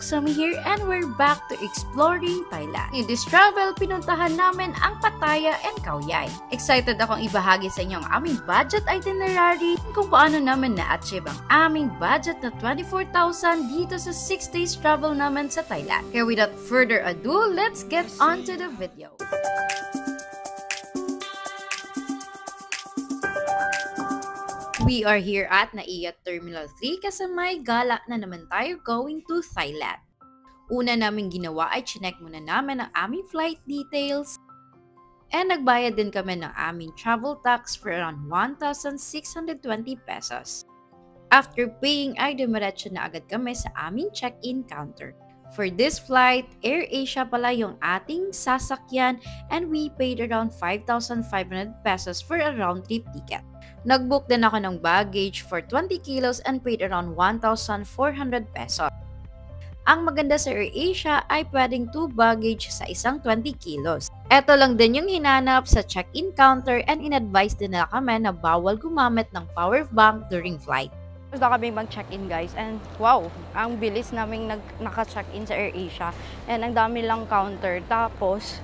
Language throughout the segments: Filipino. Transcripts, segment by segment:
Luxami here and we're back to exploring Thailand. In this travel, pinuntahan namin ang Pattaya and Khao Yai. Excited akong ibahagi sa inyo ang aming budget itinerary kung paano namin na-achieve ang aming budget na 24,000 dito sa 6 days travel namin sa Thailand. Kaya without further ado, let's get on to the video. We are here at NAIA Terminal 3 kasi may gala na naman tayo going to Thailand. Una namin ginawa ay chinek muna namin ang aming flight details and nagbayad din kami ng aming travel tax for around 1,620 pesos. After paying ay dumiretso na agad kami sa aming check-in counter. For this flight, AirAsia pala yung ating sasakyan and we paid around 5,500 pesos for a round-trip ticket. Nag-book din ako ng baggage for 20 kilos and paid around 1,400 pesos. Ang maganda sa AirAsia ay pwedeng 2 baggage sa isang 20 kilos. Ito lang din yung hinanap sa check-in counter and in-advise din nila kami na bawal gumamit ng power bank during flight. Gusto kami mag-check-in guys and wow, ang bilis naming naka-check-in sa AirAsia and ang dami lang counter tapos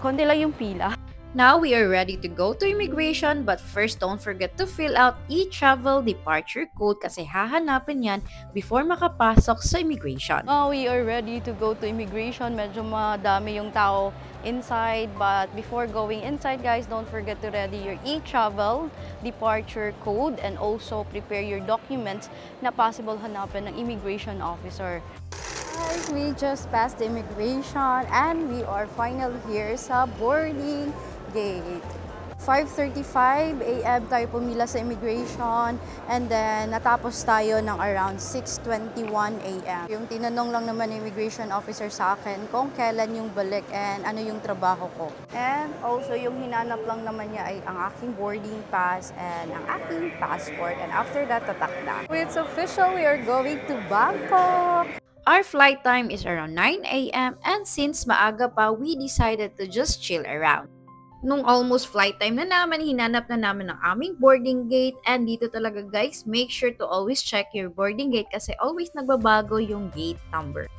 konti lang yung pila. Now we are ready to go to immigration but first don't forget to fill out e-travel departure code kasi hahanapin yan before makapasok sa immigration. Now we are ready to go to immigration. Medyo madami yung tao inside but before going inside guys, don't forget to ready your e-travel departure code and also prepare your documents na possible hanapin ng immigration officer. Guys, we just passed the immigration and we are finally here sa boarding gate. 5:35 AM tayo pumila sa immigration and then natapos tayo ng around 6:21 AM. Yung tinanong lang naman ng immigration officer sa akin kung kailan yung balik and ano yung trabaho ko. And also yung hinanap lang naman niya ay ang aking boarding pass and ang aking passport and after that tatak na. It's official, we are going to Bangkok! Our flight time is around 9 AM and since maaga pa, we decided to just chill around. Nung almost flight time na naman, hinanap na namin ang aming boarding gate and dito talaga guys, make sure to always check your boarding gate kasi always nagbabago yung gate number.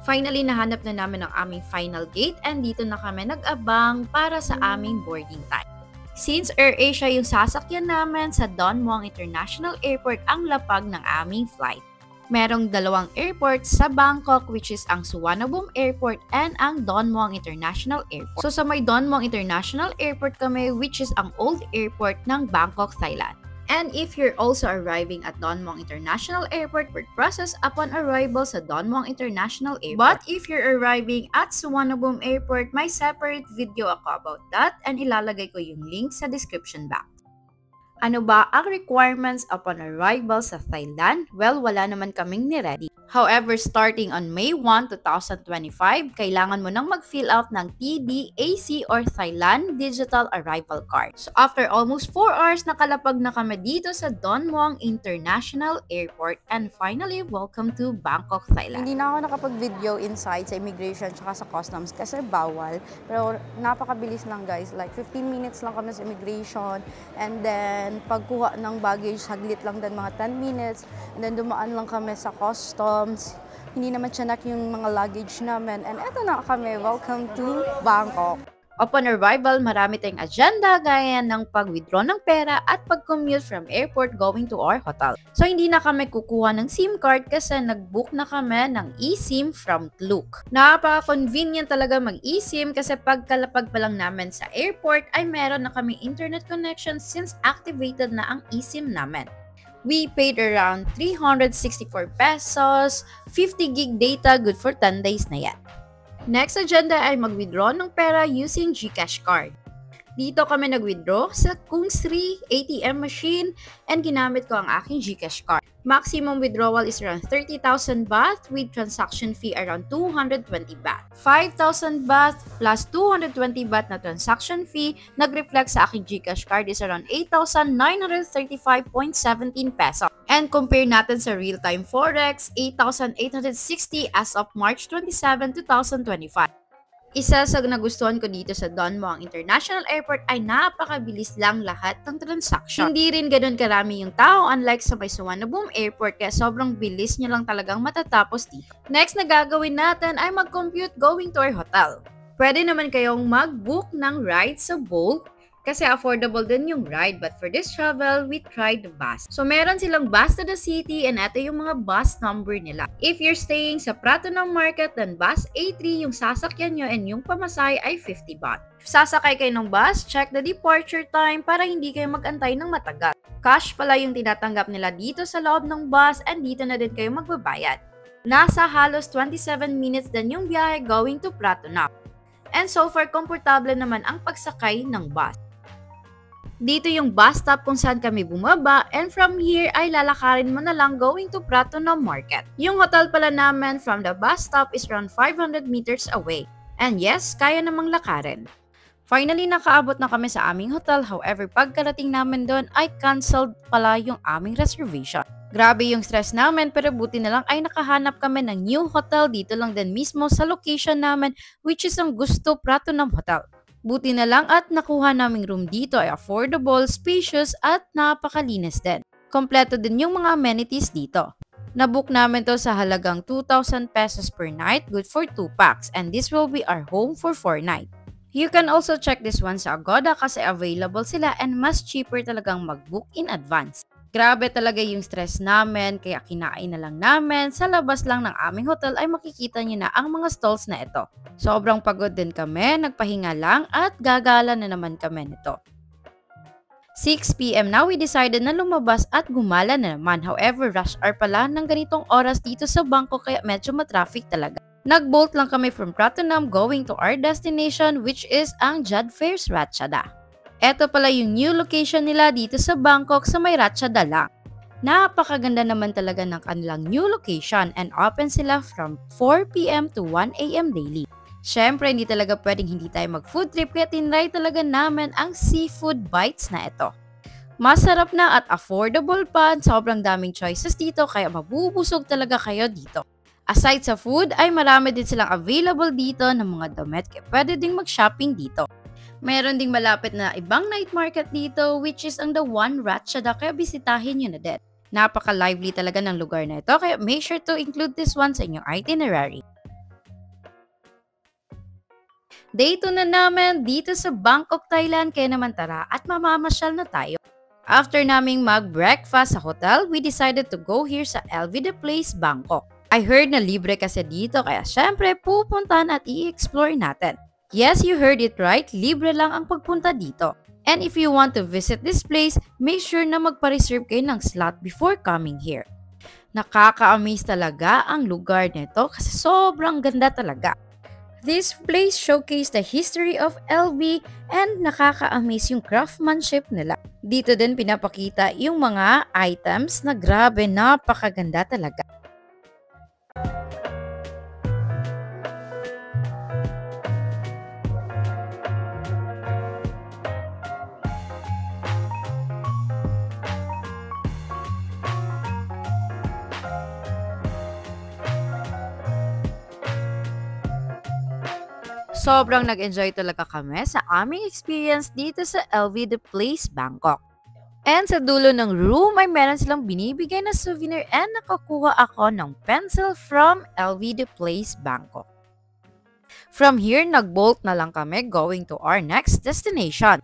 Finally, nahanap na namin ang aming final gate and dito na kami nag-abang para sa aming boarding time. Since AirAsia yung sasakyan namin sa Don Muang International Airport ang lapag ng aming flight. Merong dalawang airport sa Bangkok which is ang Suvarnabhumi Airport and ang Don Muang International Airport. So sa may Don Muang International Airport kami which is ang old airport ng Bangkok, Thailand. And if you're also arriving at Don Muang International Airport, work process upon arrival sa Don Muang International Airport. But if you're arriving at Suvarnabhumi Airport, may separate video ako about that and ilalagay ko yung link sa description box. Ano ba ang requirements upon arrival sa Thailand? Well, wala naman kaming ni-ready. However, starting on May 1, 2025, kailangan mo nang mag-fill out ng TDAC or Thailand Digital Arrival Card. So after almost 4 hours, nakalapag na kami dito sa Don Muang International Airport and finally, welcome to Bangkok, Thailand. Hindi na ako nakapag-video inside sa immigration tsaka sa customs kasi bawal. Pero napakabilis lang guys, like 15 minutes lang kami sa immigration and then pagkuha ng baggage, saglit lang din mga 10 minutes and then dumaan lang kami sa customs. Hindi naman tiyanak yung mga luggage namin. And eto na kami. Welcome to Bangkok. Upon arrival, marami tayong agenda gaya ng pag-withdraw ng pera at pag-commute from airport going to our hotel. So hindi na kami kukuha ng SIM card kasi nag-book na kami ng eSIM from Klook. Napaka-convenient talaga mag-eSIM kasi pagkalapag pa lang namin sa airport ay meron na kami internet connection since activated na ang eSIM namin. We paid around 364 pesos, 50 gig data, good for 10 days na yan. Next agenda ay mag-withdraw ng pera using GCash card. Dito kami nag-withdraw sa Kung Sri ATM machine and ginamit ko ang aking GCash card. Maximum withdrawal is around 30,000 baht with transaction fee around 220 baht. 5,000 baht plus 220 baht na transaction fee nag-reflect sa aking GCash card is around 8,935.17 pesos. And compare natin sa real-time Forex, 8,860 as of March 27, 2025. Isa sa nagustuhan ko dito sa Don Muang International Airport ay napakabilis lang lahat ng transaction. Hindi rin ganun karami yung tao unlike sa may Suvarnabhumi Airport kaya sobrang bilis niya lang talagang matatapos dito. Next na gagawin natin ay mag-compute going to our hotel. Pwede naman kayong mag-book ng ride sa Bolt kasi affordable din yung ride, but for this travel, we tried the bus. So, meron silang bus to the city and ito yung mga bus number nila. If you're staying sa Pratunam Market, then bus A3 yung sasakyan nyo and yung pamasahe ay 50 baht. If sasakay kayo ng bus, check the departure time para hindi kayo mag-antay ng matagal. Cash pala yung tinatanggap nila dito sa loob ng bus and dito na din kayo magbabayad. Nasa halos 27 minutes din yung biyahe going to Pratunam. And so far, komportable naman ang pagsakay ng bus. Dito yung bus stop kung saan kami bumaba and from here ay lalakarin mo na lang going to Pratunam Market. Yung hotel pala namin from the bus stop is around 500 meters away. And yes, kaya namang lakarin. Finally, nakaabot na kami sa aming hotel. However, pagkarating namin doon ay cancelled pala yung aming reservation. Grabe yung stress namin pero buti na lang ay nakahanap kami ng new hotel dito lang din mismo sa location namin which is ang Gusto Pratunam Hotel. Buti na lang at nakuha naming room dito ay affordable, spacious at napakalinis din. Kompleto din yung mga amenities dito. Nabook namin to sa halagang 2,000 pesos per night, good for 2 packs, and this will be our home for 4 nights. You can also check this one sa Agoda kasi available sila and mas cheaper talagang mag-book in advance. Grabe talaga yung stress namin kaya kinain na lang namin. Sa labas lang ng aming hotel ay makikita niyo na ang mga stalls na ito. Sobrang pagod din kami, nagpahinga lang at gagala na naman kami nito. 6 PM now we decided na lumabas at gumala na naman. However, rush hour pala ng ganitong oras dito sa Bangkok kaya medyo matraffic talaga. Nag-bolt lang kami from Pratunam going to our destination which is ang Jadfairs Ratchada. Ito pala yung new location nila dito sa Bangkok sa may Ratchada lang. Napakaganda naman talaga ng kanilang new location and open sila from 4 PM to 1 AM daily. Syempre, hindi talaga pwedeng hindi tayo mag-food trip kaya tinry talaga namin ang seafood bites na ito. Masarap na at affordable pa, sobrang daming choices dito kaya mabubusog talaga kayo dito. Aside sa food, ay marami din silang available dito ng mga damit kaya pwede ding mag-shopping dito. Meron ding malapit na ibang night market dito which is ang The One Ratchada kaya bisitahin nyo na din. Napaka-lively talaga ng lugar na ito kaya make sure to include this one sa inyong itinerary. Day 2 na namin dito sa Bangkok, Thailand kaya naman tara at mamamasyal na tayo. After naming mag-breakfast sa hotel, we decided to go here sa LV The Place, Bangkok. I heard na libre kasi dito kaya syempre pupuntahan at i-explore natin. Yes, you heard it right, libre lang ang pagpunta dito. And if you want to visit this place, make sure na magpa-reserve kayo ng slot before coming here. Nakaka-amaze talaga ang lugar nito kasi sobrang ganda talaga. This place showcased the history of LV and nakaka-amaze yung craftsmanship nila. Dito din pinapakita yung mga items na grabe napakaganda talaga. Sobrang nag-enjoy talaga kami sa aming experience dito sa LV The Place, Bangkok. And sa dulo ng room ay meron silang binibigay na souvenir and nakakuha ako ng pencil from LV The Place, Bangkok. From here, nag-bolt na lang kami going to our next destination.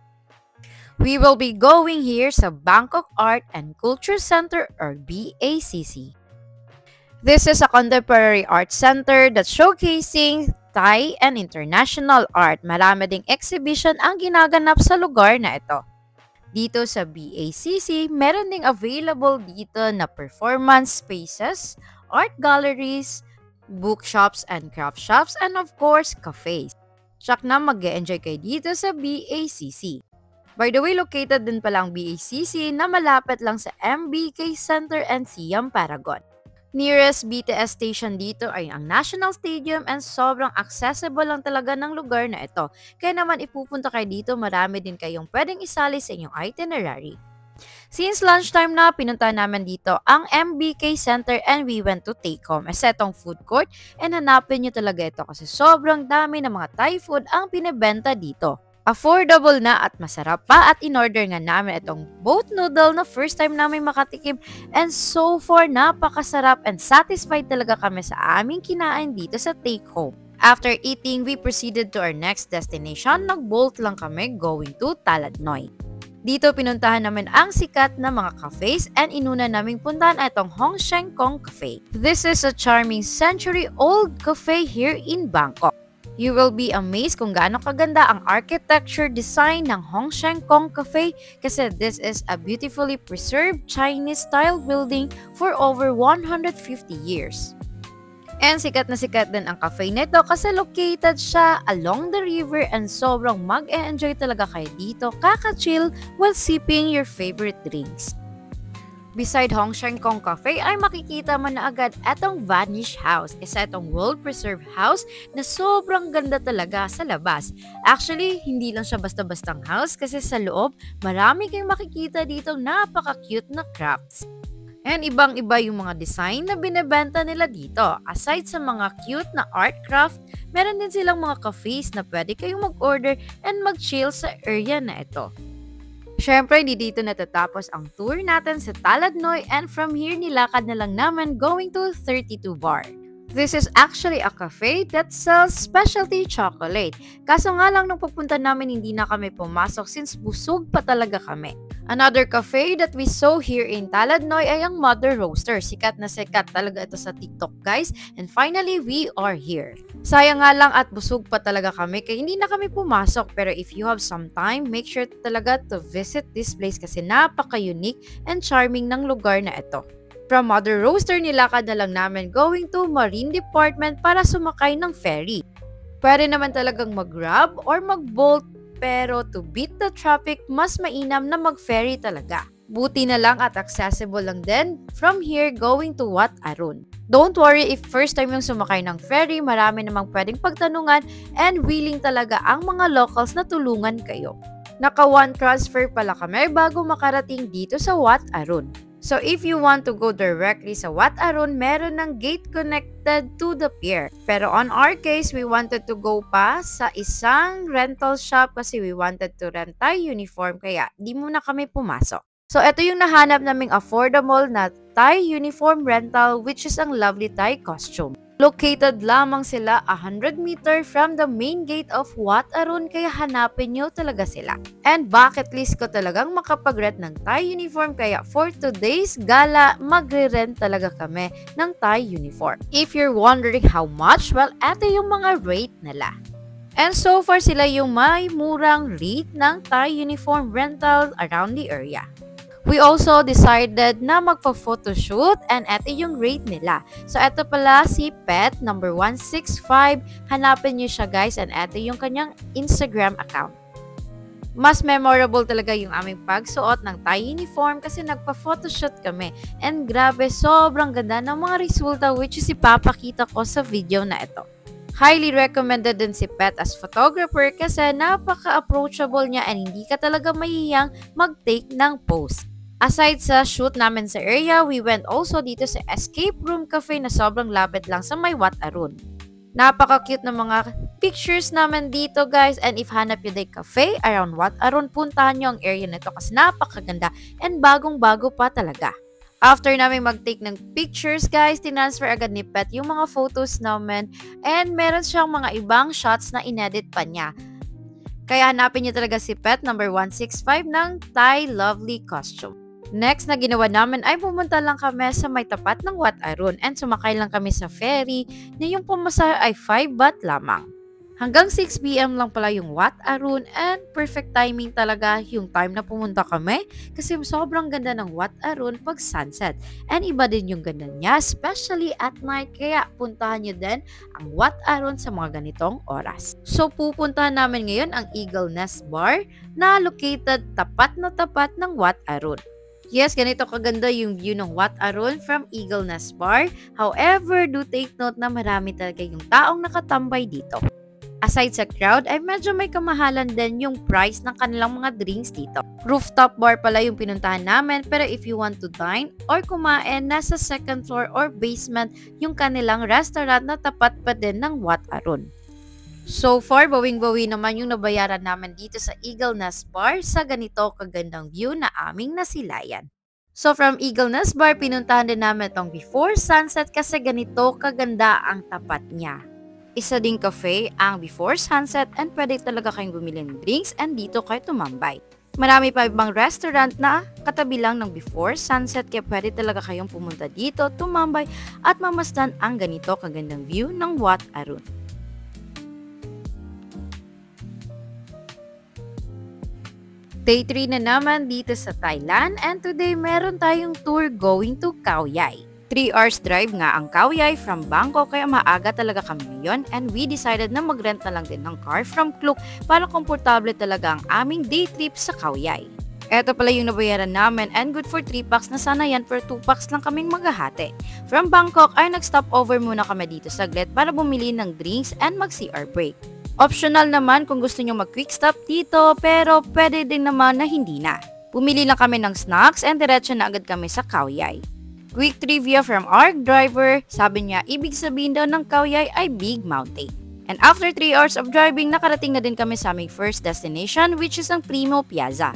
We will be going here sa Bangkok Art and Culture Center or BACC. This is a contemporary art center that's showcasing Thai and international art. Marami ding exhibition ang ginaganap sa lugar na ito. Dito sa BACC, meron ding available dito na performance spaces, art galleries, bookshops and craft shops, and of course, cafes. Tsak na mag-e-enjoy kayo dito sa BACC. By the way, located din pala ang BACC na malapit lang sa MBK Center and Siam Paragon. Nearest BTS station dito ay ang National Stadium and sobrang accessible lang talaga ng lugar na ito. Kaya naman ipupunta kayo dito, marami din kayong pwedeng isali sa inyong itinerary. Since lunchtime na, pinunta naman dito ang MBK Center and we went to take home. As etong food court, and hanapin nyo talaga ito kasi sobrang dami ng mga Thai food ang pinibenta dito. Affordable na at masarap pa at in-order nga namin itong boat noodle na first time namin makatikim and so far napakasarap and satisfied talaga kami sa aming kinain dito sa take home. After eating, we proceeded to our next destination. Nag-bolt lang kami going to Taladnoy. Dito pinuntahan namin ang sikat na mga cafes and inuna naming puntahan itong Hong Sheng Kong Cafe. This is a charming century-old cafe here in Bangkok. You will be amazed kung gaano kaganda ang architecture design ng Hong Sheng Kong Cafe kasi this is a beautifully preserved Chinese-style building for over 150 years. And sikat na sikat din ang cafe nito kasi located siya along the river and sobrang mag-e-enjoy talaga kayo dito kaka-chill while sipping your favorite drinks. Beside Hong Sheng Kong Cafe ay makikita mo na agad etong Vanish House. Isa itong world-preserved house na sobrang ganda talaga sa labas. Actually, hindi lang siya basta-bastang house kasi sa loob, marami kayong makikita dito napaka-cute na crafts. And ibang-iba yung mga design na binebenta nila dito. Aside sa mga cute na art craft, meron din silang mga cafes na pwede kayong mag-order and mag-chill sa area na ito. Siyempre, hindi dito natatapos ang tour natin sa Taladnoy and from here nilakad na lang naman going to 32 Bar. This is actually a cafe that sells specialty chocolate. Kaso nga lang nung pupunta namin hindi na kami pumasok since busog pa talaga kami. Another cafe that we saw here in Taladnoy ay ang Mother Roaster. Sikat na sikat talaga ito sa TikTok guys. And finally, we are here. Sayang nga lang at busog pa talaga kami kaya hindi na kami pumasok. Pero if you have some time, make sure talaga to visit this place kasi napaka-unique and charming ng lugar na ito. From Mother Roaster, nilakad na lang namin going to Marine Department para sumakay ng ferry. Pwede naman talagang mag-grab or mag-bolt pero to beat the traffic, mas mainam na mag-ferry talaga. Buti na lang at accessible lang din from here going to Wat Arun. Don't worry if first time yung sumakay ng ferry, marami namang pwedeng pagtanungan and willing talaga ang mga locals na tulungan kayo. Naka-one transfer pala kami bago makarating dito sa Wat Arun. So if you want to go directly sa Wat Arun, meron ng gate connected to the pier. Pero on our case, we wanted to go pa sa isang rental shop kasi we wanted to rent Thai uniform kaya di muna kami pumasok. So ito yung nahanap naming affordable na Thai uniform rental which is ang lovely Thai costume. Located lamang sila 100 meter from the main gate of Wat Arun kaya hanapin nyo talaga sila. And bucket list ko talagang makapag-rent ng Thai uniform kaya for today's gala, magre-rent talaga kami ng Thai uniform. If you're wondering how much, well, eto yung mga rate nila. And so far sila yung may murang rate ng Thai uniform rental around the area. We also decided na magpa-photoshoot and eto yung rate nila. So, eto pala si Pet, number 165. Hanapin nyo siya guys and eto yung kanyang Instagram account. Mas memorable talaga yung aming pagsuot ng Thai uniform kasi nagpa-photoshoot kami. And grabe, sobrang ganda ng mga resulta which is ipapakita ko sa video na ito. Highly recommended din si Pet as photographer kasi napaka-approachable niya and hindi ka talaga mahihiyang mag-take ng pose. Aside sa shoot namin sa area, we went also dito sa Escape Room Cafe na sobrang lapit lang sa may Wat Arun. Napaka-cute na mga pictures naman dito guys and if hanap nyo day cafe around Wat Arun, puntahan nyo ang area nito kasi napakaganda and bagong-bago pa talaga. After namin mag-take ng pictures guys, tinransfer agad ni Pet yung mga photos namin and meron siyang mga ibang shots na inedit pa niya. Kaya hanapin niyo talaga si Pet number 165 ng Thai Lovely Costume. Next na ginawa namin ay pumunta lang kami sa may tapat ng Wat Arun and sumakay lang kami sa ferry na yung pamasahe ay 5 baht lamang. Hanggang 6 PM lang pala yung Wat Arun and perfect timing talaga yung time na pumunta kami kasi sobrang ganda ng Wat Arun pag sunset. And iba din yung ganda niya, especially at night, kaya puntahan nyo din ang Wat Arun sa mga ganitong oras. So pupuntahan namin ngayon ang Eagle Nest Bar na located tapat na tapat ng Wat Arun. Yes, ganito kaganda yung view ng Wat Arun from Eagle Nest Bar. However, do take note na marami talaga yung taong nakatambay dito. Aside sa crowd, ay medyo may kamahalan din yung price ng kanilang mga drinks dito. Rooftop bar pala yung pinuntahan namin, pero if you want to dine or kumain, nasa second floor or basement yung kanilang restaurant na tapat pa din ng Wat Arun. So far, bawing-bawi naman yung nabayaran namin dito sa Eagle Nest Bar sa ganito kagandang view na aming nasilayan. So from Eagle Nest Bar, pinuntahan din namin itong Before Sunset kasi ganito kaganda ang tapat niya. Isa ding cafe ang Before Sunset and pwede talaga kayong bumili ng drinks and dito kayo tumambay. Marami pa ibang restaurant na katabi lang ng Before Sunset kaya pwede talaga kayong pumunta dito, tumambay at mamasdan ang ganito kagandang view ng Wat Arun. Day 3 na naman dito sa Thailand and today meron tayong tour going to Khao Yai. 3 hours drive nga ang Khao Yai from Bangkok kaya maaga talaga kami ngayon and we decided na mag-rent na lang din ng car from Klook para komportable talaga ang aming day trip sa Khao Yai. Eto pala yung nabayaran namin and good for 3 packs na sana yan pero 2 packs lang kaming maghahati. From Bangkok ay nag-stop over muna kami dito saglit para bumili ng drinks and mag-CR break. Optional naman kung gusto nyo mag-quick stop dito pero pwede din naman na hindi na. Pumili lang kami ng snacks and diretso na agad kami sa Khao Yai. Quick trivia from our driver, sabi niya ibig sabihin daw ng Khao Yai ay Big Mountain. And after 3 hours of driving, nakarating na din kami sa aming first destination which is ang Primo Piazza.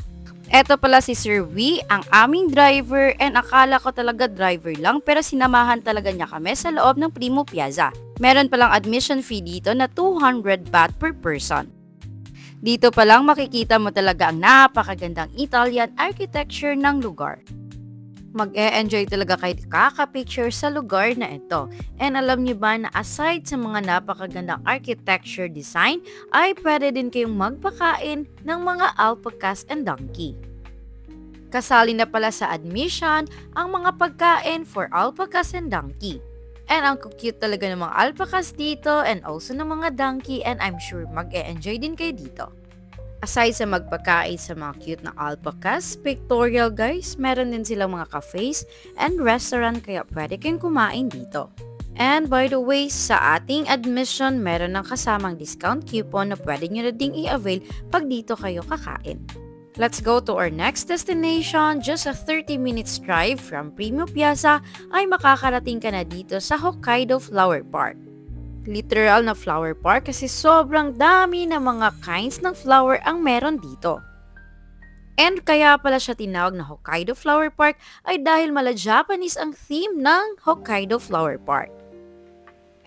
Eto pala si Sir Wee, ang aming driver and akala ko talaga driver lang pero sinamahan talaga niya kami sa loob ng Primo Piazza. Meron palang admission fee dito na 200 baht per person. Dito pa lang makikita mo talaga ang napakagandang Italian architecture ng lugar. Mag-e-enjoy talaga kayo kaka-picture sa lugar na ito. And alam niyo ba na aside sa mga napakagandang architecture design, ay pwede din kayong magpakain ng mga alpacas and donkey. Kasali na pala sa admission ang mga pagkain for alpacas and donkey. And ang cute talaga ng mga alpacas dito and also ng mga donkey and I'm sure mag-e-enjoy din kayo dito. Aside sa magpakain sa mga cute na alpacas, pictorial guys, meron din silang mga cafes and restaurant kaya pwede kayong kumain dito. And by the way, sa ating admission, meron ng kasamang discount coupon na pwede nyo na ding i-avail pag dito kayo kakain. Let's go to our next destination. Just a 30 minutes drive from Primo Piazza ay makakarating ka na dito sa Hokkaido Flower Park. Literal na flower park kasi sobrang dami na mga kinds ng flower ang meron dito. And kaya pala siya tinawag na Hokkaido Flower Park ay dahil mala Japanese ang theme ng Hokkaido Flower Park.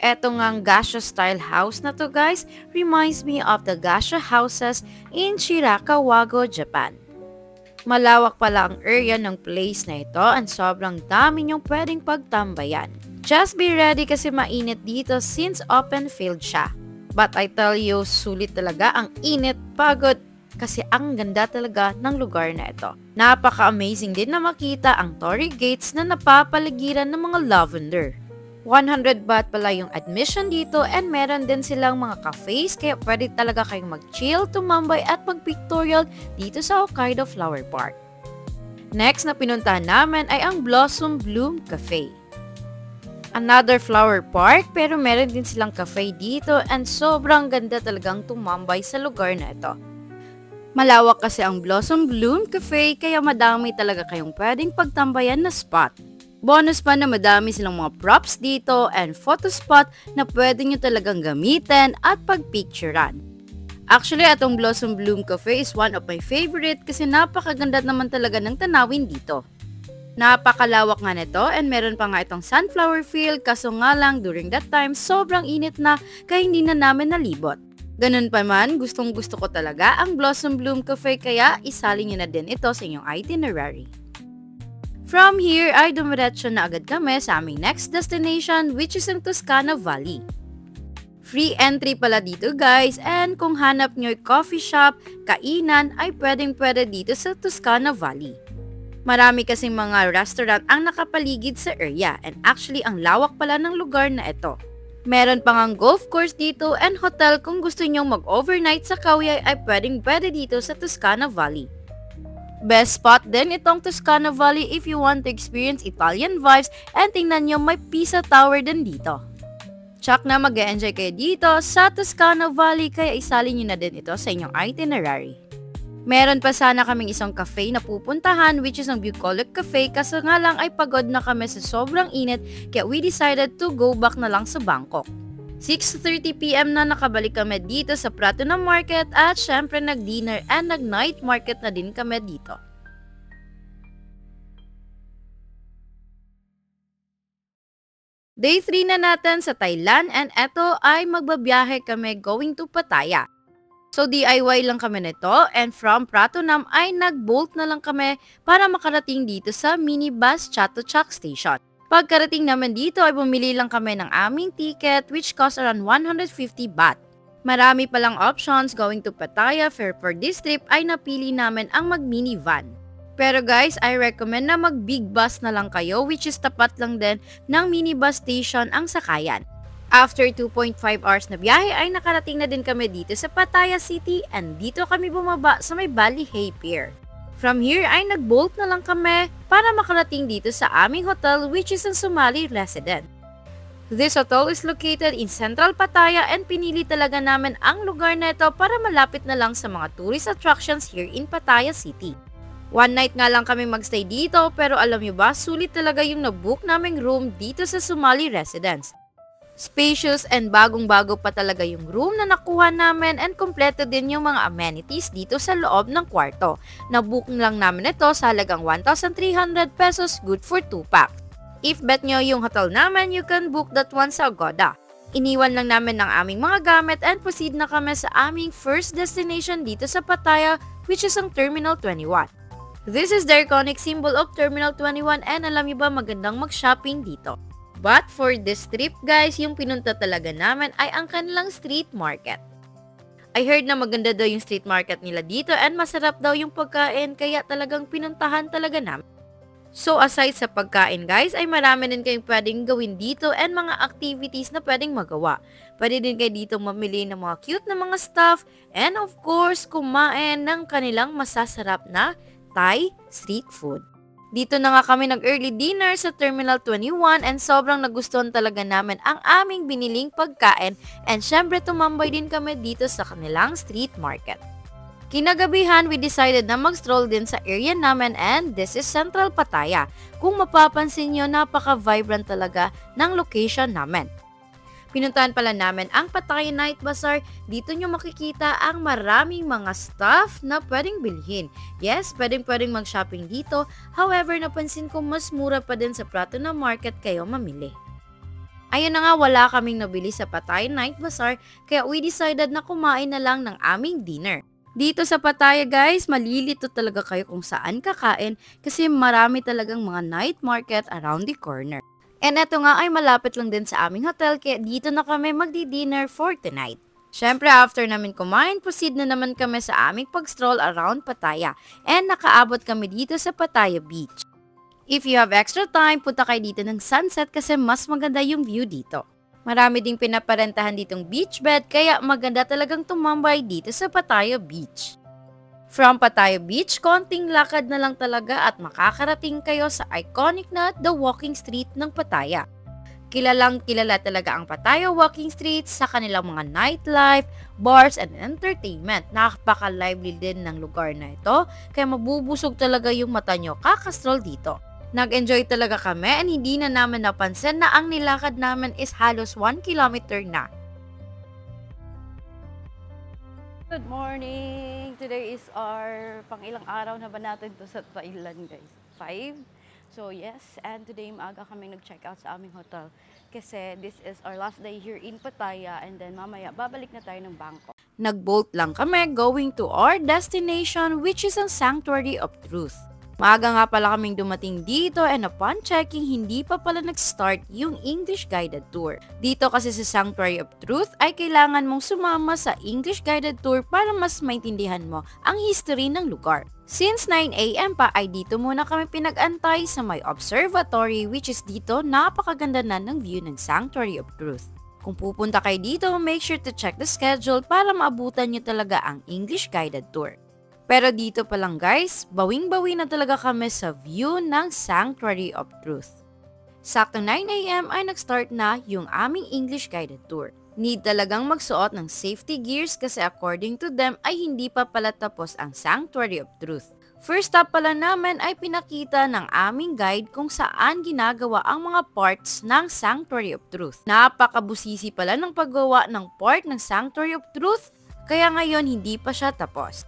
Eto ngang Gasha style house na to guys reminds me of the Gasha houses in Shirakawago, Japan. Malawak pala ang area ng place na ito and sobrang dami niyong pwedeng pagtambayan. Just be ready kasi mainit dito since open field siya. But I tell you, sulit talaga ang init, pagod, kasi ang ganda talaga ng lugar na ito. Napaka-amazing din na makita ang Torii Gates na napapaligiran ng mga lavender. 100 baht pala yung admission dito and meron din silang mga cafes kaya pwede talaga kayong mag-chill, tumambay at mag-pictorial dito sa Hokkaido Flower Park. Next na pinuntahan namin ay ang Blossom Bloom Cafe. Another flower park pero meron din silang cafe dito and sobrang ganda talagang tumambay sa lugar na ito. Malawak kasi ang Blossom Bloom Cafe kaya madami talaga kayong pwedeng pagtambayan na spot. Bonus pa na madami silang mga props dito and photo spot na pwede nyo talagang gamitin at pagpicturean. Actually, atong Blossom Bloom Cafe is one of my favorite kasi napakaganda naman talaga ng tanawin dito. Napakalawak nga nito and meron pa nga itong sunflower field kaso nga lang during that time sobrang init na kaya hindi na namin nalibot. Ganun pa man, gustong gusto ko talaga ang Blossom Bloom Cafe kaya isali nyo na din ito sa inyong itinerary. From here ay dumiretso na agad kami sa aming next destination which is ang Toscana Valley. Free entry pala dito guys and kung hanap nyo coffee shop, kainan ay pwedeng-pwede dito sa Toscana Valley. Marami kasing mga restaurant ang nakapaligid sa area and actually ang lawak pala ng lugar na ito. Meron pang ang golf course dito and hotel kung gusto nyong mag-overnight sa Khao Yai ay pwedeng-pwede dito sa Toscana Valley. Best spot din itong Toscana Valley if you want to experience Italian vibes and tingnan nyo may Pisa Tower din dito. Tsak na mag-e-enjoy kayo dito sa Toscana Valley kaya isali nyo na din ito sa inyong itinerary. Meron pa sana kaming isang cafe na pupuntahan which is ang Bucolic Cafe kaso nga lang ay pagod na kami sa sobrang init kaya we decided to go back na lang sa Bangkok. 6:30 PM na nakabalik kami dito sa Pratunam Market at syempre nag-dinner and nag-night market na din kami dito. Day 3 na natin sa Thailand and eto ay magbabiyahe kami going to Pattaya. So DIY lang kami nito and from Pratunam ay nag-bolt na lang kami para makarating dito sa minibus Chatuchak Station. Pagkarating naman dito ay bumili lang kami ng aming ticket which cost around 150 baht. Marami palang options going to Pattaya, fare for this trip ay napili namin ang mag-minivan. Pero guys, I recommend na mag-big bus na lang kayo which is tapat lang din ng minibus station ang sakayan. After 2.5 hours na biyahe ay nakarating na din kami dito sa Pattaya City and dito kami bumaba sa may Bali Hay Pier. From here ay nag-bolt na lang kami para makarating dito sa aming hotel which is ang Somali Residence. This hotel is located in Central Pattaya and pinili talaga namin ang lugar na ito para malapit na lang sa mga tourist attractions here in Pattaya City. One night nga lang kami magstay dito pero alam nyo ba, sulit talaga yung nabook naming room dito sa Somali Residence. Spacious and bagong-bago pa talaga yung room na nakuha namin and kompleto din yung mga amenities dito sa loob ng kwarto. Nabook lang namin ito sa halagang 1,300 pesos, good for 2 packs. If bet nyo yung hotel namin, you can book that one sa Agoda. Iniwan lang namin ng aming mga gamit and proceed na kami sa aming first destination dito sa Pattaya which is ang Terminal 21. This is the iconic symbol of Terminal 21 and alam niyo ba magandang mag-shopping dito. But for this trip guys, yung pinunta talaga namin ay ang kanilang street market. I heard na maganda daw yung street market nila dito and masarap daw yung pagkain kaya talagang pinuntahan talaga namin. So aside sa pagkain guys, ay marami din kayong pwedeng gawin dito and mga activities na pwedeng magawa. Pwede din kayo dito mamili ng mga cute na mga stuff and of course kumain ng kanilang masasarap na Thai street food. Dito na nga kami nag-early dinner sa Terminal 21 and sobrang nagustuhan talaga namin ang aming biniling pagkain and syempre tumambay din kami dito sa kanilang street market. Kinagabihan, we decided na mag-stroll din sa area namin and this is Central Pattaya. Kung mapapansin nyo, napaka-vibrant talaga ng location namin. Pinuntahan pala namin ang Pattaya Night Bazaar. Dito nyo makikita ang maraming mga stuff na pwedeng bilhin. Yes, pwedeng mag-shopping dito. However, napansin ko mas mura pa din sa Pratunam Market kayo mamili. Ayun na nga, wala kaming nabili sa Pattaya Night Bazaar kaya we decided na kumain na lang ng aming dinner. Dito sa Pattaya guys, malilito talaga kayo kung saan kakain kasi marami talagang mga night market around the corner. And eto nga ay malapit lang din sa aming hotel kaya dito na kami magdi-dinner for tonight. Syempre after namin kumain, proceed na naman kami sa aming pag-stroll around Pattaya and nakaabot kami dito sa Pattaya Beach. If you have extra time, punta kayo dito ng sunset kasi mas maganda yung view dito. Marami ding pinaparentahan ditong beach bed kaya maganda talagang tumambay dito sa Pattaya Beach. From Pattaya Beach, konting lakad na lang talaga at makakarating kayo sa iconic na The Walking Street ng Pattaya. Kilalang kilala talaga ang Pattaya Walking Street sa kanilang mga nightlife, bars, and entertainment. Napaka-lively din ng lugar na ito, kaya mabubusog talaga yung mata nyo kakastroll dito. Nag-enjoy talaga kami and hindi na namin napansin na ang nilakad namin is halos 1 kilometer na. Good morning! Today is our pang-ilang araw na ba natin to sa Thailand guys? 5? So yes, and today maaga kaming nag-check out sa aming hotel kasi this is our last day here in Pattaya and then mamaya babalik na tayo ng Bangkok. Nag-bolt lang kami going to our destination which is ang Sanctuary of Truth. Maaga nga pala kaming dumating dito and upon checking, hindi pa pala nag-start yung English Guided Tour. Dito kasi sa Sanctuary of Truth ay kailangan mong sumama sa English Guided Tour para mas maintindihan mo ang history ng lugar. Since 9 AM pa ay dito muna kami pinag-antay sa may observatory which is dito napakaganda na ng view ng Sanctuary of Truth. Kung pupunta kayo dito, make sure to check the schedule para maabutan nyo talaga ang English Guided Tour. Pero dito pa lang guys, bawing-bawi na talaga kami sa view ng Sanctuary of Truth. Sakto 9 AM ay nag-start na yung aming English Guided Tour. Need talagang magsuot ng safety gears kasi according to them ay hindi pa pala tapos ang Sanctuary of Truth. First stop pala namin ay pinakita ng aming guide kung saan ginagawa ang mga parts ng Sanctuary of Truth. Napakabusisi pala ng paggawa ng part ng Sanctuary of Truth, kaya ngayon hindi pa siya tapos.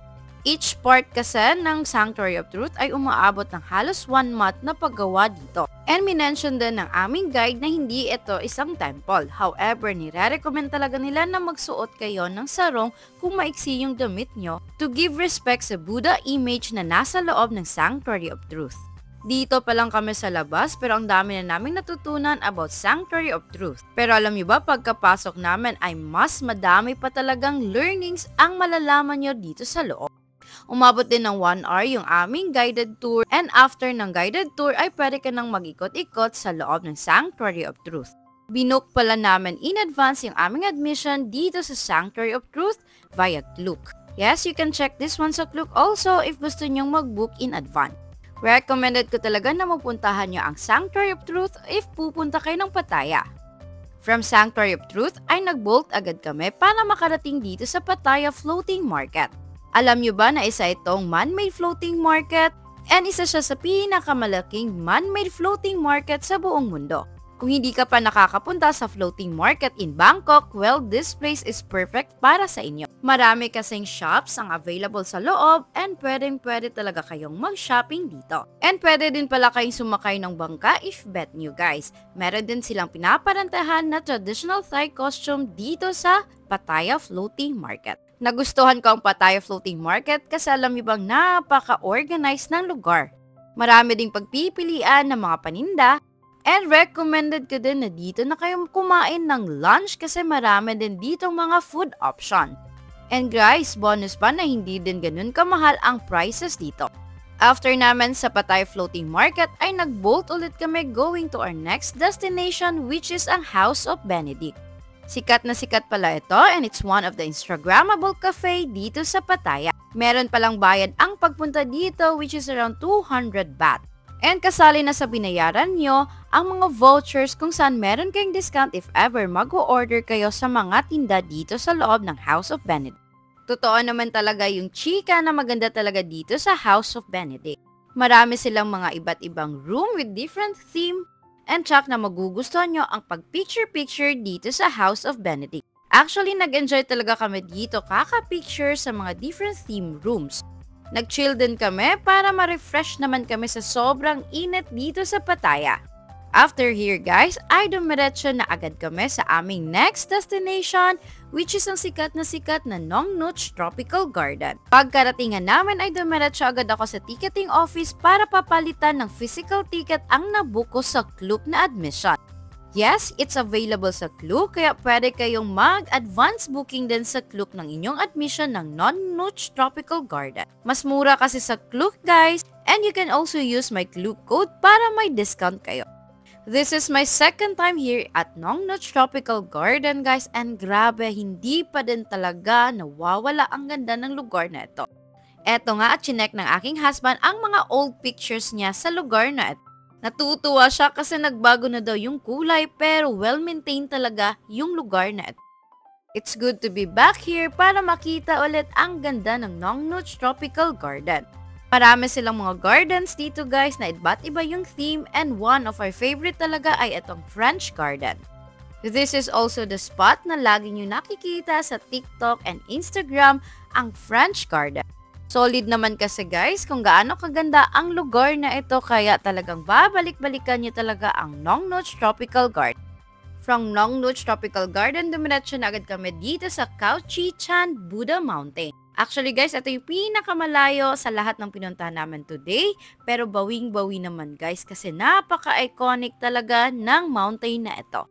Each part kasi ng Sanctuary of Truth ay umaabot ng halos 1 month na paggawa dito. And minention din ng aming guide na hindi ito isang temple. However, nire-recommend talaga nila na magsuot kayo ng sarong kung maiksi yung damit nyo to give respect sa Buddha image na nasa loob ng Sanctuary of Truth. Dito pa lang kami sa labas pero ang dami na naming natutunan about Sanctuary of Truth. Pero alam niyo ba, pagkapasok namin ay mas madami pa talagang learnings ang malalaman nyo dito sa loob. Umabot din ng 1 hour yung aming guided tour and after ng guided tour ay pwede ka nang mag-ikot-ikot sa loob ng Sanctuary of Truth. Binook pala namin in advance yung aming admission dito sa Sanctuary of Truth via Klook. Yes, you can check this one sa Klook also if gusto nyong mag-book in advance. Recommended ko talaga na mapuntahan nyo ang Sanctuary of Truth if pupunta kayo ng Pattaya. From Sanctuary of Truth ay nag-bolt agad kami para makarating dito sa Pattaya Floating Market. Alam nyo ba na isa itong man-made floating market and isa siya sa pinakamalaking man-made floating market sa buong mundo. Kung hindi ka pa nakakapunta sa floating market in Bangkok, well, this place is perfect para sa inyo. Marami kasing shops ang available sa loob and pwede talaga kayong mag-shopping dito. And pwede din pala kayong sumakay ng bangka if bet nyo guys. Meron din silang pinaparantahan na traditional Thai costume dito sa Pattaya Floating Market. Nagustuhan ko ang Pattaya Floating Market kasi alam niyo bang napaka-organized ng lugar. Marami ding pagpipilian ng mga paninda and recommended ko din na dito na kayo kumain ng lunch kasi marami din ditong mga food option. And guys, bonus pa na hindi din ganun kamahal ang prices dito. After naman sa Pattaya Floating Market ay nag-bolt ulit kami going to our next destination which is ang House of Benedict. Sikat na sikat pala ito and it's one of the Instagrammable cafe dito sa Pattaya. Meron palang bayad ang pagpunta dito which is around 200 baht. And kasali na sa binayaran nyo ang mga vouchers kung saan meron kayong discount if ever mag-order kayo sa mga tinda dito sa loob ng House of Benedict. Totoo naman talaga yung chika na maganda talaga dito sa House of Benedict. Marami silang mga iba't ibang room with different theme and check na magugustuhan nyo ang pag-picture-picture dito sa House of Benedict. Actually, nag-enjoy talaga kami dito kaka-picture sa mga different theme rooms. Nag-chill din kami para ma-refresh naman kami sa sobrang init dito sa Pattaya. After here guys, ay dumiretso na agad kami sa aming next destination which is ang sikat na Nongnuch Tropical Garden. Pagkaratingan namin ay dumiretso agad ako sa ticketing office para papalitan ng physical ticket ang nabuko sa Klook na admission. Yes, it's available sa Klook kaya pwede kayong mag-advance booking din sa Klook ng inyong admission ng Nongnuch Tropical Garden. Mas mura kasi sa Klook guys and you can also use my Klook code para may discount kayo. This is my second time here at Nongnuch Tropical Garden guys and grabe hindi pa din talaga nawawala ang ganda ng lugar na ito. Eto nga at chinek ng aking husband ang mga old pictures niya sa lugar na ito. Natutuwa siya kasi nagbago na daw yung kulay pero well-maintained talaga yung lugar na ito. It's good to be back here para makita ulit ang ganda ng Nongnuch Tropical Garden. Marami silang mga gardens dito guys na iba't iba yung theme and one of our favorite talaga ay itong French Garden. This is also the spot na lagi nyo nakikita sa TikTok and Instagram, ang French Garden. Solid naman kasi guys kung gaano kaganda ang lugar na ito kaya talagang babalik-balikan nyo talaga ang Nongnuch Tropical Garden. From Nongnuch Tropical Garden, dumiretso na agad kami dito sa Khao Chi Chan Buddha Mountain. Actually guys, ito yung pinakamalayo sa lahat ng pinuntahan namin today. Pero bawing-bawi naman guys kasi napaka-iconic talaga ng mountain na ito.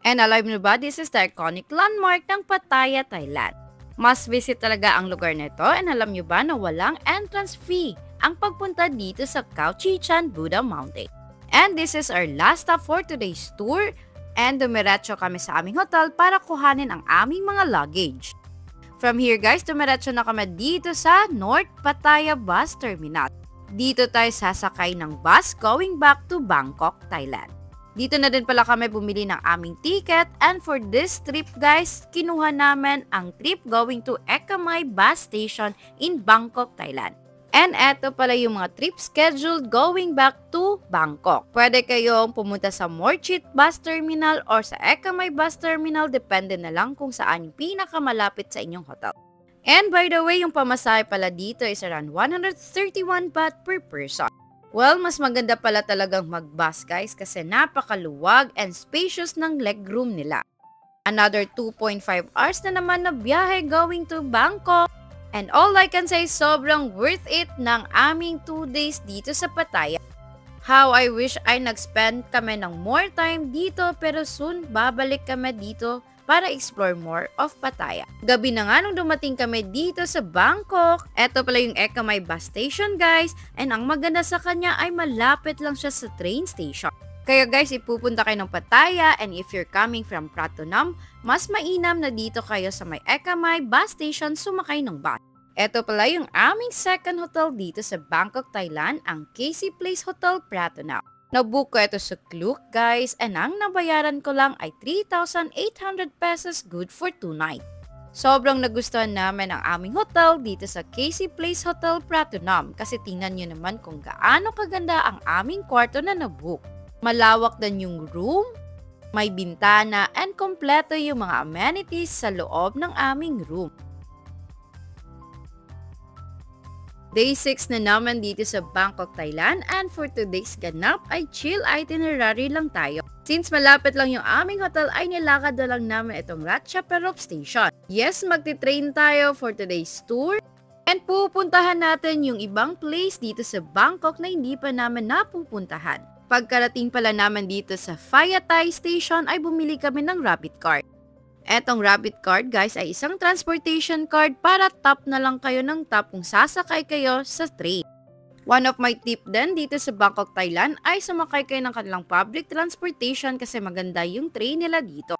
And alam nyo ba, this is the iconic landmark ng Pattaya, Thailand. Must visit talaga ang lugar na ito and alam nyo ba na walang entrance fee ang pagpunta dito sa Khao Chi Chan Buddha Mountain. And this is our last stop for today's tour and dumiretso kami sa aming hotel para kuhanin ang aming mga luggage. From here guys, dumiretso na kami dito sa North Pattaya Bus Terminal. Dito tayo sasakay ng bus going back to Bangkok, Thailand. Dito na din pala kami bumili ng aming ticket, and for this trip guys, kinuha namin ang trip going to Ekamai Bus Station in Bangkok, Thailand. And eto pala yung mga trip scheduled going back to Bangkok. Pwede kayong pumunta sa Morchit Bus Terminal or sa Ekamai Bus Terminal, depende na lang kung saan yung pinakamalapit sa inyong hotel. And by the way, yung pamasahe pala dito is around 131 baht per person. Well, mas maganda pala talagang mag-bus guys kasi napakaluwag and spacious ng legroom nila. Another 2.5 hours na naman na biyahe going to Bangkok. And all I can say, sobrang worth it ng aming 2 days dito sa Pattaya. How I wish ay nag-spend kami ng more time dito, pero soon babalik kami dito para explore more of Pattaya. Gabi na nga nung dumating kami dito sa Bangkok. Eto pala yung Ekamai Bus Station guys, and ang maganda sa kanya ay malapit lang siya sa train station. Kaya guys, ipupunta kayo ng Pattaya, and if you're coming from Pratunam, mas mainam na dito kayo sa may Ekamai Bus Station sumakay ng bus. Eto pala yung aming second hotel dito sa Bangkok, Thailand, ang KC Place Hotel Pratunam. Nabook ko ito sa Klook guys, and ang nabayaran ko lang ay 3,800 pesos, good for 2 nights. Sobrang nagustuhan namin ang aming hotel dito sa KC Place Hotel Pratunam kasi tingnan nyo naman kung gaano kaganda ang aming kwarto na nabook. Malawak din yung room, may bintana, and kompleto yung mga amenities sa loob ng aming room. Day 6 na naman dito sa Bangkok, Thailand, and for today's ganap ay chill itinerary lang tayo. Since malapit lang yung aming hotel ay nilakad na lang namin itong Ratchaperrot Station. Yes, magti-train tayo for today's tour and pupuntahan natin yung ibang place dito sa Bangkok na hindi pa namin napupuntahan. Pagkarating pala naman dito sa Phaya Thai Station ay bumili kami ng rabbit card. Etong rabbit card guys ay isang transportation card para top na lang kayo ng top kung sasakay kayo sa train. One of my tip din dito sa Bangkok, Thailand ay sumakay kayo ng kanilang public transportation kasi maganda yung train nila dito.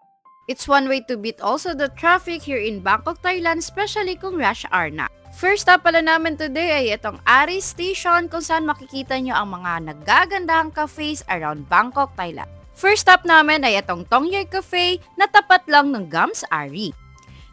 It's one way to beat also the traffic here in Bangkok, Thailand, especially kung rush hour na. First stop pala namin today ay itong Aris Station kung saan makikita nyo ang mga nagagandahang cafes around Bangkok, Thailand. First stop namin ay itong Tongyoy Cafe na tapat lang ng Gams Ari.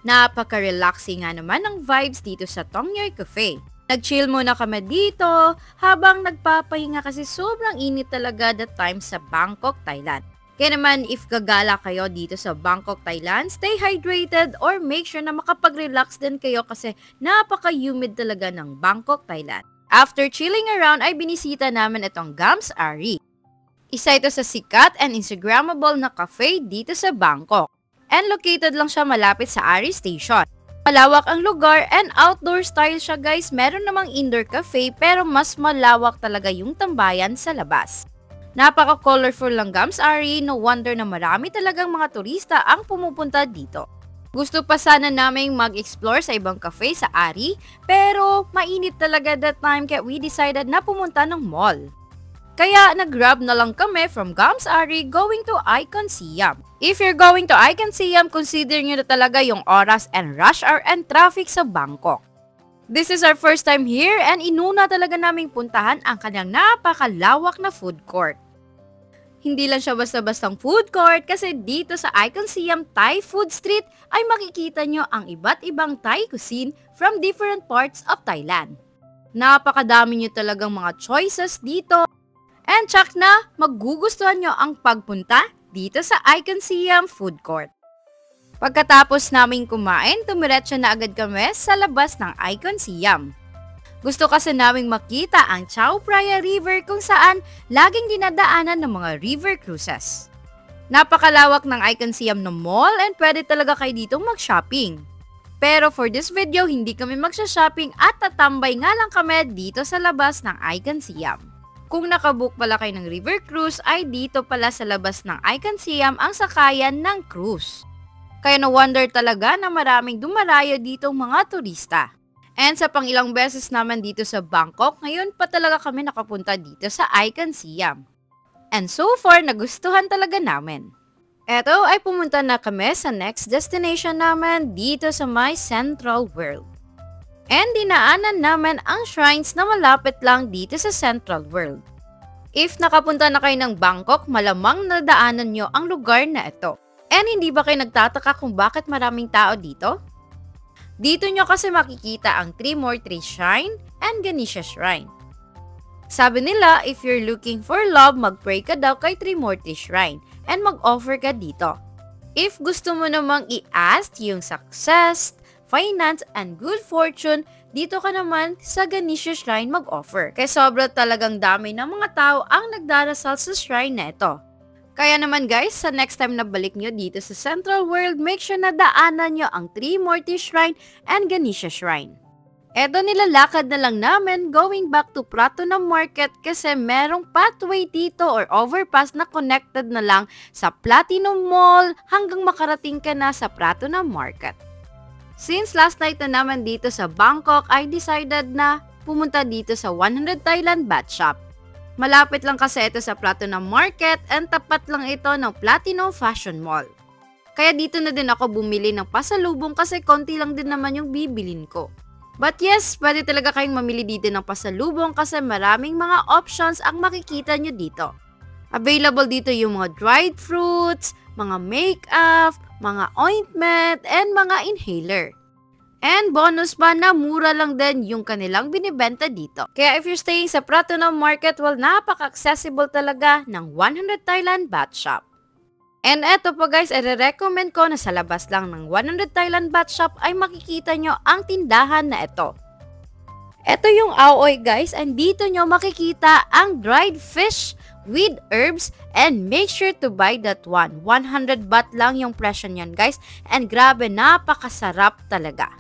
Napaka-relaxing nga naman ng vibes dito sa Tongyoy Cafe. Nag-chill muna kami dito habang nagpapahinga kasi sobrang init talaga that time sa Bangkok, Thailand. Kaya naman if gagala kayo dito sa Bangkok, Thailand, stay hydrated or make sure na makapag-relax din kayo kasi napaka-humid talaga ng Bangkok, Thailand. After chilling around ay binisita namin itong Gams Ari. Isa ito sa sikat and Instagrammable na cafe dito sa Bangkok. And located lang siya malapit sa Ari Station. Malawak ang lugar and outdoor style siya guys. Meron namang indoor cafe pero mas malawak talaga yung tambayan sa labas. Napaka-colorful lang Gams Ari, no wonder na marami talagang mga turista ang pumupunta dito. Gusto pa sana naming mag-explore sa ibang cafe sa Ari pero mainit talaga that time kaya we decided na pumunta ng mall. Kaya nag-grab na lang kami from Gams Ari going to Icon Siam. If you're going to Icon Siam, consider nyo na talaga yung oras and rush hour and traffic sa Bangkok. This is our first time here and inuna talaga naming puntahan ang kanyang napakalawak na food court. Hindi lang siya basta-bastang food court kasi dito sa Icon Siam Thai Food Street ay makikita nyo ang iba't ibang Thai cuisine from different parts of Thailand. Napakadami nyo talagang mga choices dito. And tsak na, magugustuhan nyo ang pagpunta dito sa Icon Siam Food Court. Pagkatapos naming kumain, tumiretso na agad kami sa labas ng Icon Siam. Gusto kasi naming makita ang Chao Phraya River kung saan laging dinadaanan ng mga river cruises. Napakalawak ng Icon Siam na mall and pwede talaga kayo ditong mag-shopping. Pero for this video, hindi kami magsha-shopping at tatambay nga lang kami dito sa labas ng Icon Siam. Kung nakabook pala kayo ng river cruise ay dito pala sa labas ng Icon Siam ang sakayan ng cruise. Kaya no-wonder talaga na maraming dumarayo ditong mga turista. And sa pangilang beses naman dito sa Bangkok, ngayon pa talaga kami nakapunta dito sa Icon Siam. And so far, nagustuhan talaga namin. Eto ay pumunta na kami sa next destination namin dito sa my Central World. And dinaanan namin ang shrines na malapit lang dito sa Central World. If nakapunta na kayo ng Bangkok, malamang nadaanan nyo ang lugar na ito. And hindi ba kayo nagtataka kung bakit maraming tao dito? Dito nyo kasi makikita ang Trimurti Shrine and Ganesha Shrine. Sabi nila, if you're looking for love, mag-pray ka daw kay Trimurti Shrine and mag-offer ka dito. If gusto mo namang i-ask yung success, finance, and good fortune, dito ka naman sa Ganesha Shrine mag-offer. Kaya sobra talagang dami ng mga tao ang nagdarasal sa shrine na ito. Kaya naman guys, sa next time na balik nyo dito sa Central World, make sure na daanan nyo ang Trimurti Shrine and Ganesha Shrine. Eto nilalakad na lang namin going back to Pratunam Market kasi merong pathway dito or overpass na connected na lang sa Platinum Mall hanggang makarating ka na sa Pratunam Market. Since last night na naman dito sa Bangkok, I decided na pumunta dito sa 100 Thailand Baht Shop. Malapit lang kasi ito sa Platinum Market and tapat lang ito ng Platinum Fashion Mall. Kaya dito na din ako bumili ng pasalubong kasi konti lang din naman yung bibilin ko. But yes, pwede talaga kayong mamili dito ng pasalubong kasi maraming mga options ang makikita nyo dito. Available dito yung mga dried fruits, mga makeup, mga ointment, and mga inhaler. And bonus pa na mura lang din yung kanilang binibenta dito. Kaya if you're staying sa Pratunam Market, well, napaka-accessible talaga ng 100 Thailand Baht Shop. And eto po guys, i-recommend ko na sa labas lang ng 100 Thailand Baht Shop ay makikita nyo ang tindahan na ito. Ito yung aoy guys, and dito nyo makikita ang dried fish with herbs, and make sure to buy that one. 100 baht lang yung presyo niyan guys, and grabe, napakasarap talaga.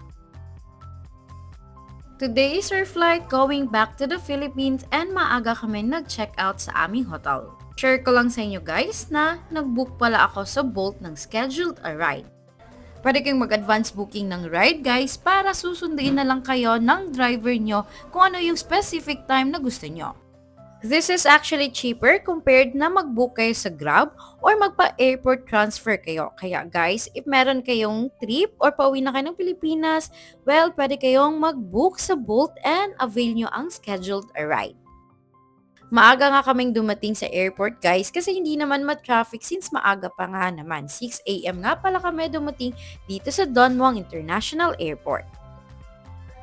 Today is our flight going back to the Philippines and maaga kami nag-check out sa aming hotel. Share ko lang sa inyo guys na nag-book pala ako sa Bolt ng scheduled a ride. Pwede kayong mag-advance booking ng ride guys para susunduin na lang kayo ng driver nyo kung ano yung specific time na gusto nyo. This is actually cheaper compared na mag-book kayo sa Grab or magpa-airport transfer kayo. Kaya guys, if meron kayong trip or pauwi na kayo ng Pilipinas, well, pwede kayong mag-book sa Bolt and avail nyo ang scheduled a ride. Maaga nga kaming dumating sa airport guys kasi hindi naman ma-traffic since maaga pa nga naman. 6 AM nga pala kami dumating dito sa Don Muang International Airport.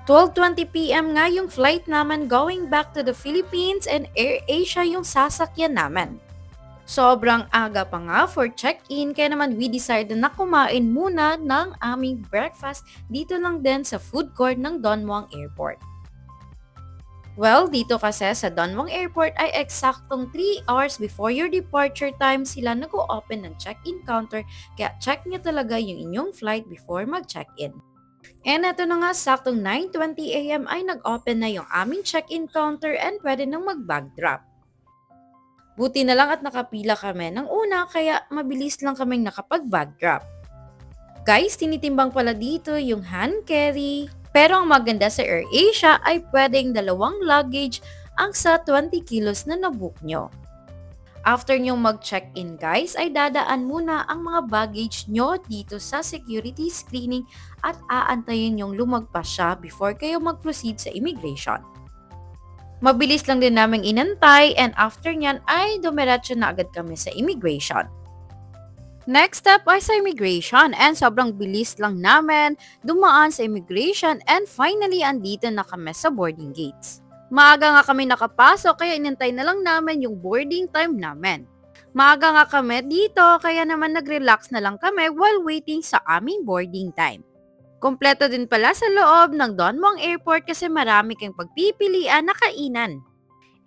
12:20 PM nga yung flight naman going back to the Philippines and AirAsia yung sasakyan namin. Sobrang aga pa nga for check-in kaya naman we decided na kumain muna ng aming breakfast dito lang din sa food court ng Don Muang Airport. Well, dito kasi sa Don Muang Airport ay eksaktong 3 hours before your departure time sila nag-o-open ng check-in counter kaya check nyo talaga yung inyong flight before mag-check-in. And eto na nga, saktong 9:20 AM ay nag-open na yung aming check-in counter and pwede nang mag-bag drop. Buti na lang at nakapila kami ng una kaya mabilis lang kaming nakapag-bag drop. Guys, tinitimbang pala dito yung hand carry. Pero ang maganda sa AirAsia ay pwedeng 2 luggage ang sa 20 kilos na nabook nyo. After nyong mag-check-in guys, ay dadaan muna ang mga baggage nyo dito sa security screening at aantayin nyong lumagpas siya before kayo mag-proceed sa immigration. Mabilis lang din naming inantay and after nyan ay dumiretso na agad kami sa immigration. Next step ay sa immigration and sobrang bilis lang namin dumaan sa immigration and finally andito na kami sa boarding gates. Maaga nga kami nakapasok kaya inintay na lang namin yung boarding time namin. Maaga nga kami dito kaya naman nag-relax na lang kami while waiting sa aming boarding time. Kompleto din pala sa loob ng Don Muang Airport kasi marami kang pagpipilian na kainan.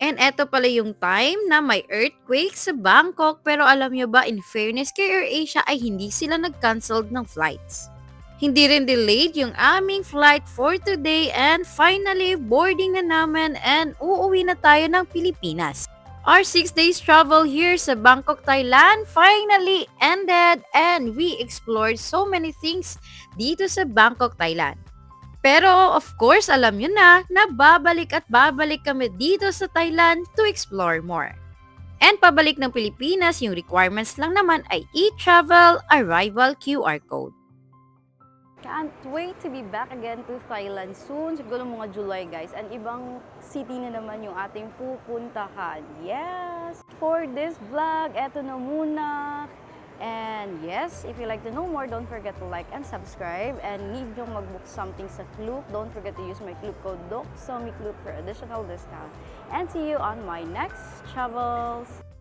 And eto pala yung time na may earthquake sa Bangkok pero alam nyo ba, in fairness kay AirAsia ay hindi sila nag-cancelled ng flights. Hindi rin delayed yung aming flight for today and finally boarding na namin and uuwi na tayo ng Pilipinas. Our 6 days travel here sa Bangkok, Thailand finally ended and we explored so many things dito sa Bangkok, Thailand. Pero of course, alam nyo na babalik at babalik kami dito sa Thailand to explore more. And pabalik ng Pilipinas, yung requirements lang naman ay e-travel arrival QR code. Can't wait to be back again to Thailand soon. Siguro mga July, guys. And ibang city na naman yung ating pupuntahan. Yes! For this vlog, eto na muna. And yes, if you like to know more, don't forget to like and subscribe. And need yung mag-book something sa Klook, don't forget to use my Klook code DOCSOMIKLOOK for additional discount. And see you on my next travels!